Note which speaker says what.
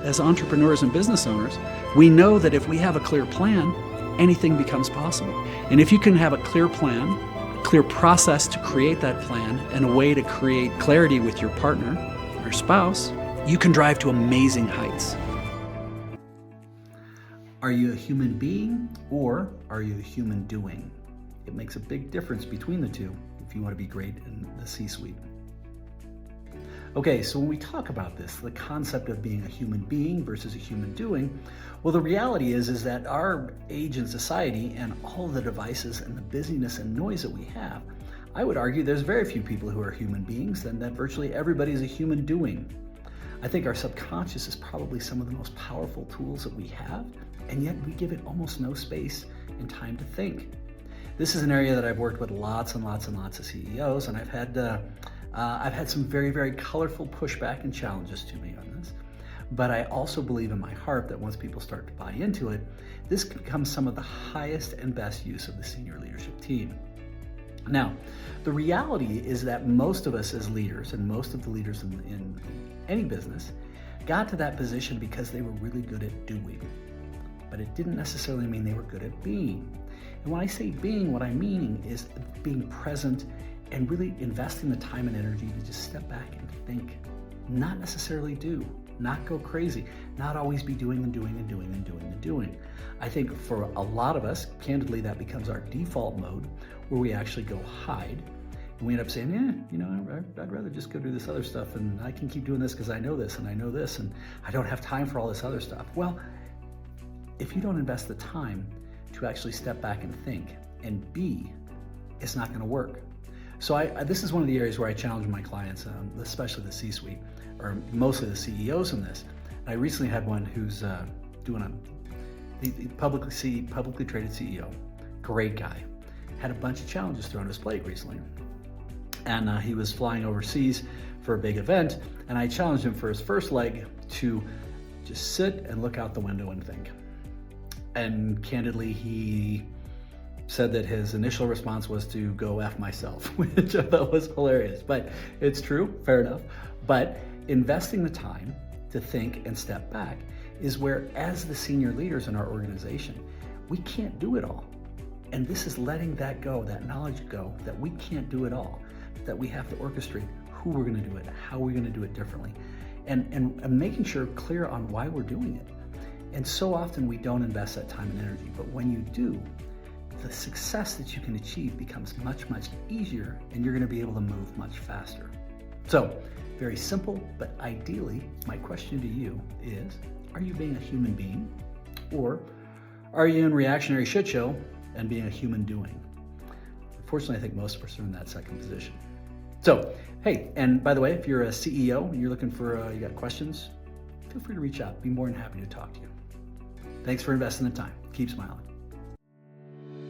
Speaker 1: as entrepreneurs and business owners, we know that if we have a clear plan, anything becomes possible. And if you can have a clear plan, a clear process to create that plan, and a way to create clarity with your partner or spouse, you can drive to amazing heights. Are you a human being or are you a human doing? It makes a big difference between the two if you want to be great in the C-suite. Okay, so when we talk about this, the concept of being a human being versus a human doing, well, the reality is that our age and society and all the devices and the busyness and noise that we have, I would argue there's very few people who are human beings and that virtually everybody is a human doing. I think our subconscious is probably some of the most powerful tools that we have, and yet we give it almost no space and time to think. This is an area that I've worked with lots and lots and lots of CEOs, and I've had some very, very colorful pushback and challenges to me on this. But I also believe in my heart that once people start to buy into it, this can become some of the highest and best use of the senior leadership team. Now, the reality is that most of us as leaders, and most of the leaders in any business, got to that position because they were really good at doing. But it didn't necessarily mean they were good at being. And when I say being, what I'm meaning is being present and really investing the time and energy to just step back and think, not necessarily do, not go crazy, not always be doing and doing and doing and doing and doing. I think for a lot of us, candidly, that becomes our default mode where we actually go hide. And we end up saying, I'd rather just go do this other stuff and I can keep doing this because I know this and I know this and I don't have time for all this other stuff. Well, if you don't invest the time to actually step back and think and be, it's not going to work. So this is one of the areas where I challenge my clients, especially the C-suite, or mostly the CEOs in this. And I recently had one who's doing the publicly traded CEO, great guy, had a bunch of challenges thrown on his plate recently. And he was flying overseas for a big event, and I challenged him for his first leg to just sit and look out the window and think. And candidly, he said that his initial response was to go F myself, which I thought was hilarious, but it's true, fair enough. But investing the time to think and step back is where, as the senior leaders in our organization, we can't do it all. And this is letting that go, that knowledge go, that we can't do it all, that we have to orchestrate who we're gonna do it, how we're gonna do it differently, and making sure clear on why we're doing it. And so often we don't invest that time and energy, but when you do, the success that you can achieve becomes much, much easier, and you're gonna be able to move much faster. So, very simple, but ideally, my question to you is, are you being a human being? Or are you in reactionary shit show and being a human doing? Unfortunately, I think most of us are in that second position. So, hey, and by the way, if you're a CEO and you're looking for, you got questions, feel free to reach out. Be more than happy to talk to you. Thanks for investing the time. Keep smiling.